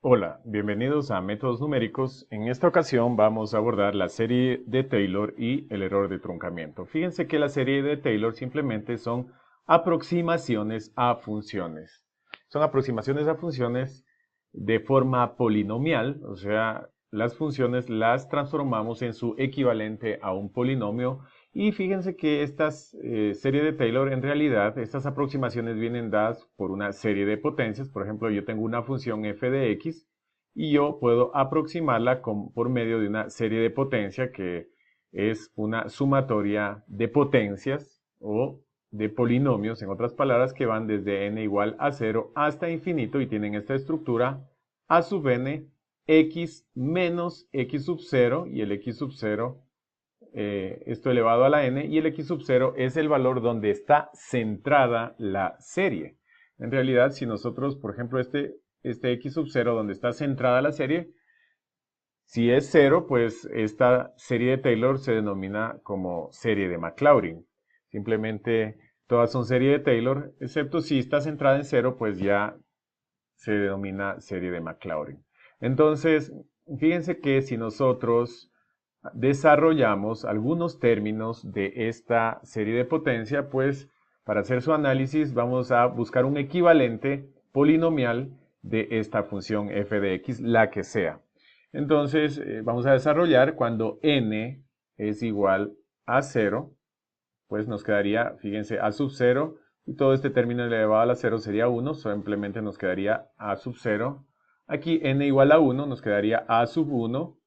Hola, bienvenidos a Métodos Numéricos. En esta ocasión vamos a abordar la serie de Taylor y el error de truncamiento. Fíjense que la serie de Taylor simplemente son aproximaciones a funciones. Son aproximaciones a funciones de forma polinomial, o sea, las funciones las transformamos en su equivalente a un polinomio. Y fíjense que estas serie de Taylor, en realidad, estas aproximaciones vienen dadas por una serie de potencias. Por ejemplo, yo tengo una función f de x y yo puedo aproximarla por medio de una serie de potencia que es una sumatoria de potencias o de polinomios, en otras palabras, que van desde n igual a 0 hasta infinito y tienen esta estructura a sub n, x menos x sub 0 y el x sub 0 esto elevado a la n, y el x sub 0 es el valor donde está centrada la serie. En realidad, si nosotros, por ejemplo, este x sub 0 donde está centrada la serie, si es 0, pues esta serie de Taylor se denomina como serie de Maclaurin. Simplemente todas son serie de Taylor, excepto si está centrada en 0, pues ya se denomina serie de Maclaurin. Entonces, fíjense que si nosotros desarrollamos algunos términos de esta serie de potencia, pues para hacer su análisis vamos a buscar un equivalente polinomial de esta función f de x, la que sea. Entonces vamos a desarrollar cuando n es igual a 0, pues nos quedaría, fíjense, a sub 0, y todo este término elevado a la 0 sería 1, simplemente nos quedaría a sub 0. Aquí n igual a 1 nos quedaría a sub 1,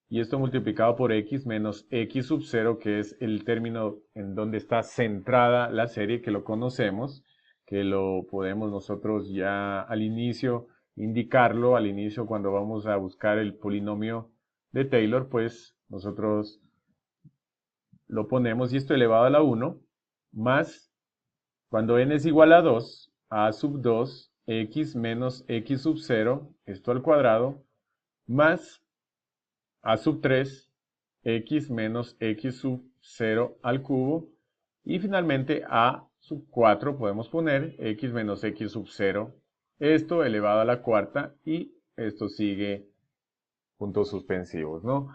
y esto multiplicado por x menos x sub 0, que es el término en donde está centrada la serie, que lo conocemos, que lo podemos nosotros ya al inicio indicarlo, al inicio cuando vamos a buscar el polinomio de Taylor, pues nosotros lo ponemos, y esto elevado a la 1, más cuando n es igual a 2, a sub 2, x menos x sub 0, esto al cuadrado, más a sub 3, x menos x sub 0 al cubo, y finalmente a sub 4 podemos poner x menos x sub 0, esto elevado a la cuarta, y esto sigue puntos suspensivos, ¿no?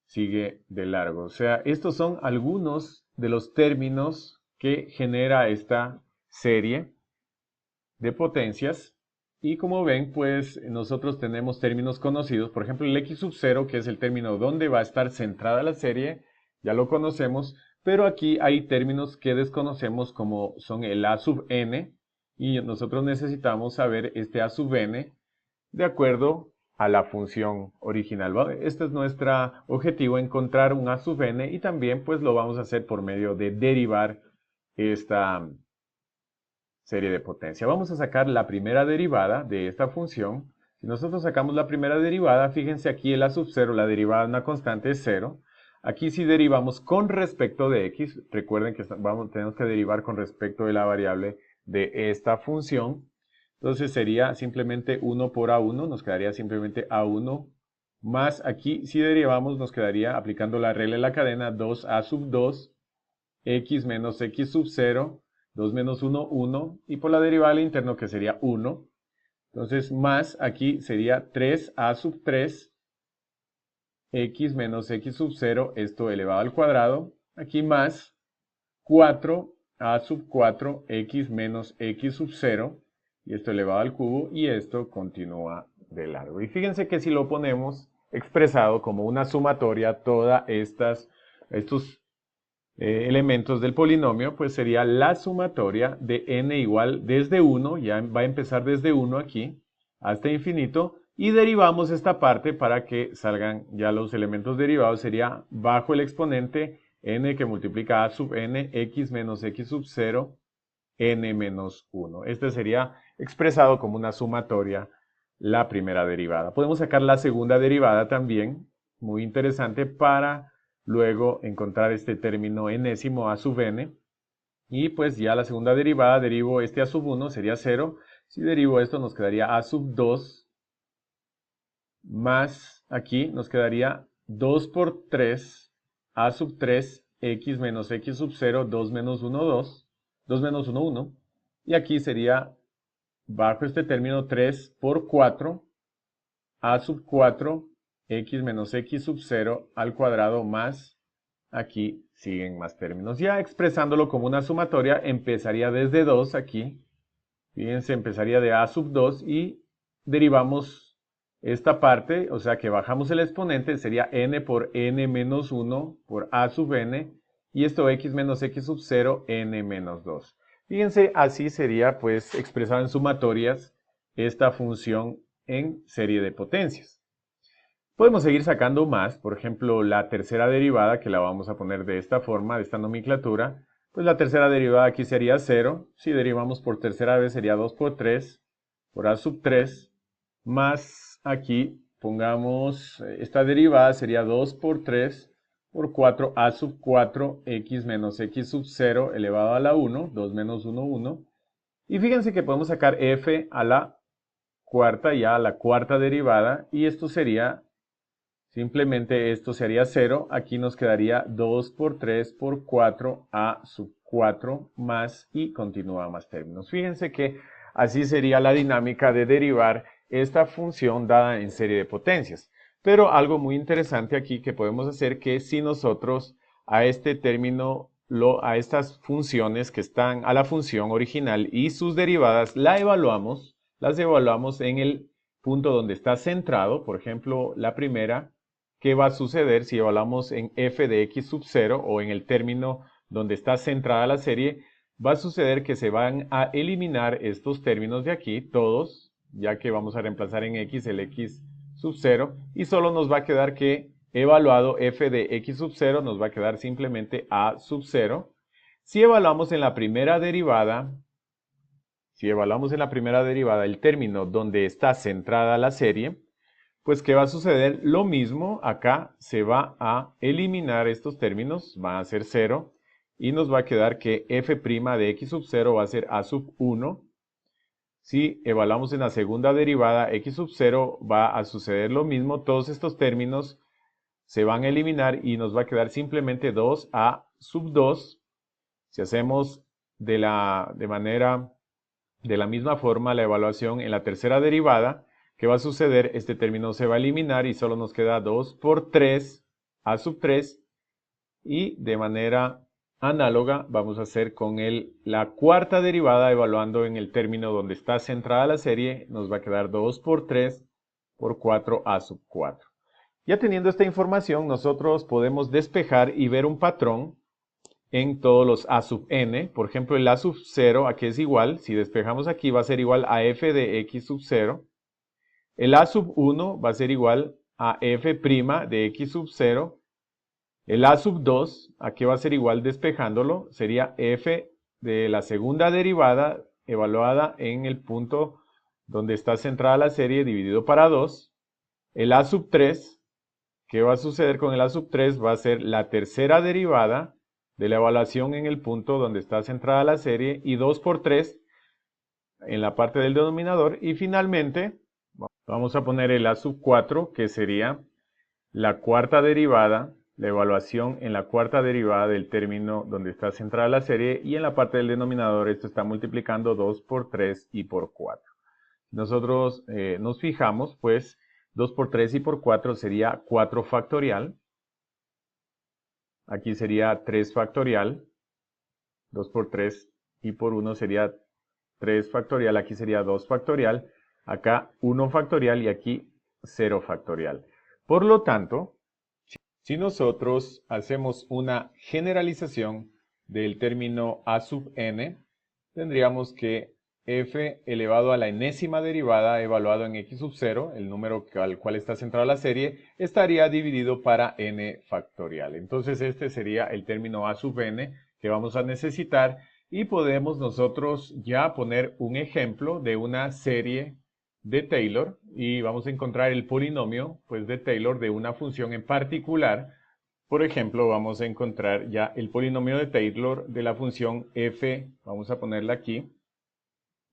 Sigue de largo. O sea, estos son algunos de los términos que genera esta serie de potencias. Y como ven, pues nosotros tenemos términos conocidos. Por ejemplo, el x sub 0, que es el término donde va a estar centrada la serie, ya lo conocemos. Pero aquí hay términos que desconocemos, como son el a sub n. Y nosotros necesitamos saber este a sub n de acuerdo a la función original. Este es nuestro objetivo, encontrar un a sub n, y también pues lo vamos a hacer por medio de derivar esta serie de potencia. Vamos a sacar la primera derivada de esta función. Si nosotros sacamos la primera derivada, fíjense aquí el a sub 0, la derivada de una constante es 0. Aquí si derivamos con respecto de x, recuerden que tenemos que derivar con respecto de la variable de esta función. Entonces sería simplemente 1 por a1, nos quedaría simplemente a1, más aquí si derivamos nos quedaría, aplicando la regla de la cadena, 2a sub 2, x menos x sub 0, 2 menos 1, 1, y por la derivada al interno, que sería 1. Entonces, más aquí sería 3a sub 3, x menos x sub 0, esto elevado al cuadrado. Aquí más 4a sub 4, x menos x sub 0, y esto elevado al cubo, y esto continúa de largo. Y fíjense que si lo ponemos expresado como una sumatoria, todas estos elementos del polinomio, pues sería la sumatoria de n igual desde 1, ya va a empezar desde 1 aquí, hasta infinito, y derivamos esta parte para que salgan ya los elementos derivados, sería bajo el exponente n que multiplica a sub n, x menos x sub 0, n menos 1. Este sería expresado como una sumatoria la primera derivada. Podemos sacar la segunda derivada también, muy interesante, para luego encontrar este término enésimo a sub n, y pues ya la segunda derivada, derivo este a sub 1, sería 0, si derivo esto nos quedaría a sub 2, más aquí nos quedaría 2 por 3, a sub 3, x menos x sub 0, 2 menos 1, 2, 2 menos 1, 1, y aquí sería, bajo este término, 3 por 4, a sub 4 x menos x sub 0 al cuadrado más, aquí siguen más términos. Ya expresándolo como una sumatoria, empezaría desde 2 aquí. Fíjense, empezaría de a sub 2 y derivamos esta parte, o sea que bajamos el exponente, sería n por n menos 1 por a sub n, y esto x menos x sub 0, n menos 2. Fíjense, así sería pues expresado en sumatorias esta función en serie de potencias. Podemos seguir sacando más, por ejemplo, la tercera derivada, que la vamos a poner de esta forma, de esta nomenclatura, pues la tercera derivada aquí sería 0, si derivamos por tercera vez sería 2 por 3, por a sub 3, más aquí pongamos esta derivada sería 2 por 3 por 4 a sub 4 x menos x sub 0 elevado a la 1, 2 menos 1, 1. Y fíjense que podemos sacar f a la cuarta, ya a la cuarta derivada, y esto sería, simplemente esto sería 0, aquí nos quedaría 2 por 3 por 4 a sub 4 más, y continúa más términos. Fíjense que así sería la dinámica de derivar esta función dada en serie de potencias. Pero algo muy interesante aquí que podemos hacer, que si nosotros a este término, a estas funciones que están a la función original y sus derivadas, las evaluamos en el punto donde está centrado, por ejemplo, la primera, ¿qué va a suceder si evaluamos en f de x sub 0 o en el término donde está centrada la serie? Va a suceder que se van a eliminar estos términos de aquí, todos, ya que vamos a reemplazar en x el x sub 0, y solo nos va a quedar que evaluado f de x sub 0 nos va a quedar simplemente a sub 0. Si evaluamos en la primera derivada, el término donde está centrada la serie, pues ¿qué va a suceder? Lo mismo, acá se va a eliminar estos términos, van a ser 0, y nos va a quedar que f' de x sub 0 va a ser a sub 1. Si evaluamos en la segunda derivada x sub 0, va a suceder lo mismo, todos estos términos se van a eliminar y nos va a quedar simplemente 2a sub 2. Si hacemos de la misma forma la evaluación en la tercera derivada, ¿qué va a suceder? Este término se va a eliminar y solo nos queda 2 por 3 a sub 3, y de manera análoga vamos a hacer con la cuarta derivada, evaluando en el término donde está centrada la serie, nos va a quedar 2 por 3 por 4 a sub 4. Ya teniendo esta información, nosotros podemos despejar y ver un patrón en todos los a sub n. Por ejemplo, el a sub 0 aquí es igual, si despejamos aquí va a ser igual a f de x sub 0. El a sub 1 va a ser igual a f' de x sub 0. El a sub 2, aquí va a ser igual despejándolo, sería f de la segunda derivada evaluada en el punto donde está centrada la serie dividido para 2. El a sub 3, ¿qué va a suceder con el a sub 3? Va a ser la tercera derivada de la evaluación en el punto donde está centrada la serie, y 2 por 3 en la parte del denominador. Y finalmente vamos a poner el a sub 4, que sería la cuarta derivada, la evaluación en la cuarta derivada del término donde está centrada la serie, y en la parte del denominador esto está multiplicando 2 por 3 y por 4. Nosotros nos fijamos, pues 2 por 3 y por 4 sería 4 factorial. Aquí sería 3 factorial. 2 por 3 y por 1 sería 3 factorial. Aquí sería 2 factorial. Acá 1 factorial y aquí 0 factorial. Por lo tanto, si nosotros hacemos una generalización del término a sub n, tendríamos que f elevado a la enésima derivada evaluado en x sub 0, el número al cual está centrada la serie, estaría dividido para n factorial. Entonces este sería el término a sub n que vamos a necesitar, y podemos nosotros ya poner un ejemplo de una serie de Taylor, y vamos a encontrar el polinomio pues, de Taylor de una función en particular. Por ejemplo, vamos a encontrar ya el polinomio de Taylor de la función f, vamos a ponerla aquí,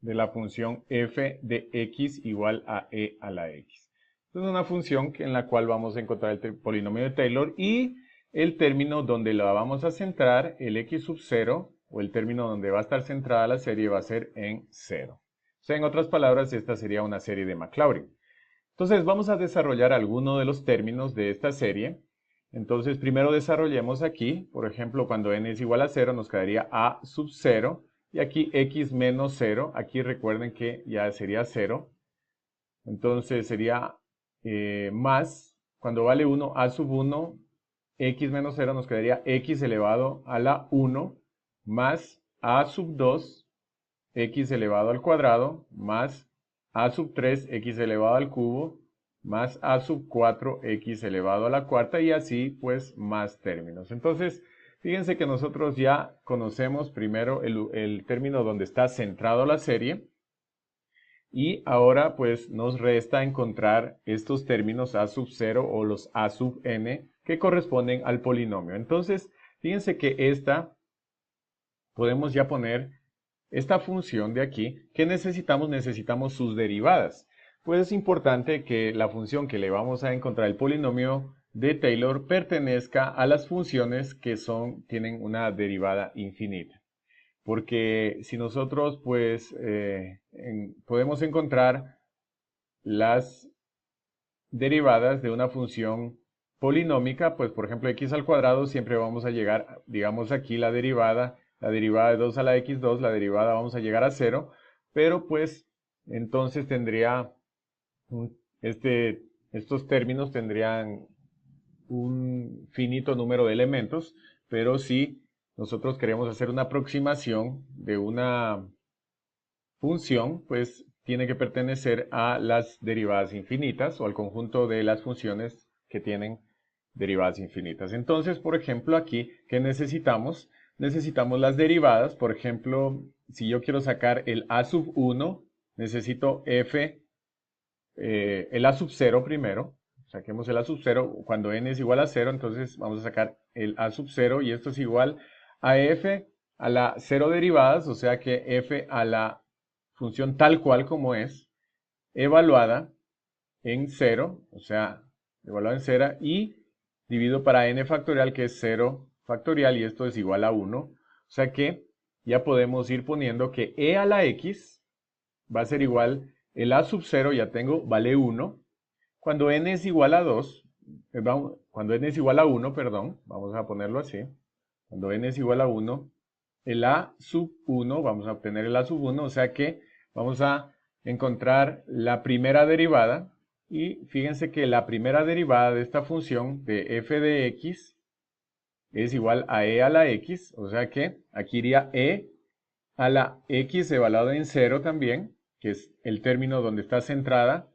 de la función f de x igual a e a la x. Es una función en la cual vamos a encontrar el polinomio de Taylor, y el término donde la vamos a centrar, el x sub 0, o el término donde va a estar centrada la serie, va a ser en 0. O sea, en otras palabras, esta sería una serie de Maclaurin. Entonces vamos a desarrollar alguno de los términos de esta serie. Entonces primero desarrollemos aquí, por ejemplo, cuando n es igual a 0 nos quedaría a sub 0 y aquí x menos 0, aquí recuerden que ya sería 0. Entonces sería más, cuando vale 1, a sub 1, x menos 0 nos quedaría x elevado a la 1 más a sub 2, x elevado al cuadrado, más a sub 3, x elevado al cubo, más a sub 4, x elevado a la cuarta, y así pues más términos. Entonces, fíjense que nosotros ya conocemos primero el término donde está centrado la serie, y ahora pues nos resta encontrar estos términos a sub 0 o los a sub n que corresponden al polinomio. Entonces, fíjense que podemos ya poner esta función de aquí. ¿Qué necesitamos? Necesitamos sus derivadas. Pues es importante que la función que le vamos a encontrar el polinomio de Taylor pertenezca a las funciones que tienen una derivada infinita. Porque si nosotros pues podemos encontrar las derivadas de una función polinómica, pues por ejemplo x al cuadrado, siempre vamos a llegar, digamos aquí la derivada de 2 a la x2, la derivada vamos a llegar a 0, pero pues entonces tendría, estos términos tendrían un finito número de elementos, pero si nosotros queremos hacer una aproximación de una función, pues tiene que pertenecer a las derivadas infinitas o al conjunto de las funciones que tienen derivadas infinitas. Entonces, por ejemplo, aquí, ¿qué necesitamos? Necesitamos las derivadas. Por ejemplo, si yo quiero sacar el a sub 1, necesito el a sub 0 primero. Saquemos el a sub 0. Cuando n es igual a 0, entonces vamos a sacar el a sub 0 y esto es igual a f a la 0 derivadas, o sea que f a la función tal cual como es, evaluada en 0, o sea, evaluada en 0, y dividido para n factorial, que es 0 factorial, y esto es igual a 1. O sea que ya podemos ir poniendo que e a la x va a ser igual, el a sub 0 ya tengo, vale 1. Cuando n es igual a 2, cuando n es igual a 1, perdón, vamos a ponerlo así. Cuando n es igual a 1, el a sub 1, vamos a obtener el a sub 1, o sea que vamos a encontrar la primera derivada, y fíjense que la primera derivada de esta función de f de x es igual a e a la x, o sea que aquí iría e a la x evaluado en 0 también, que es el término donde está centrada,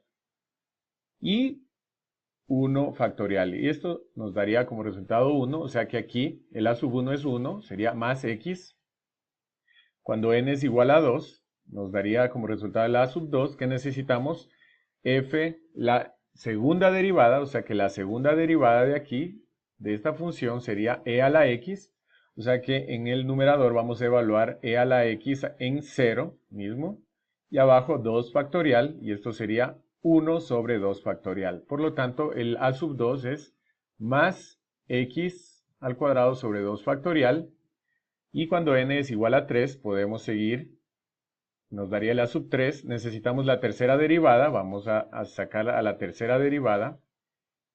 y 1 factorial. Y esto nos daría como resultado 1, o sea que aquí el a sub 1 es 1, sería más x. Cuando n es igual a 2, nos daría como resultado el a sub 2, que necesitamos f, la segunda derivada, o sea que la segunda derivada de aquí, de esta función, sería e a la x, o sea que en el numerador vamos a evaluar e a la x en 0 mismo, y abajo 2 factorial, y esto sería 1 sobre 2 factorial. Por lo tanto, el a sub 2 es más x al cuadrado sobre 2 factorial, y cuando n es igual a 3 podemos seguir, nos daría el a sub 3, necesitamos la tercera derivada, vamos a sacar a la tercera derivada,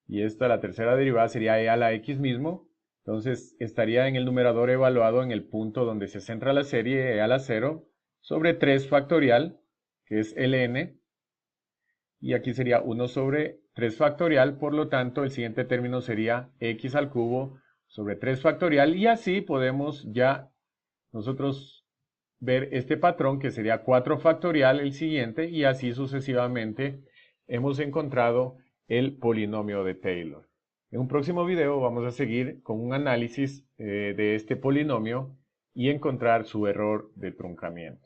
y la tercera derivada sería e a la x mismo, entonces estaría en el numerador evaluado en el punto donde se centra la serie e a la 0 sobre 3 factorial, que es ln, y aquí sería 1 sobre 3 factorial, por lo tanto el siguiente término sería x al cubo sobre 3 factorial, y así podemos ya nosotros ver este patrón que sería 4 factorial el siguiente, y así sucesivamente hemos encontrado el polinomio de Taylor. En un próximo video vamos a seguir con un análisis de este polinomio y encontrar su error de truncamiento.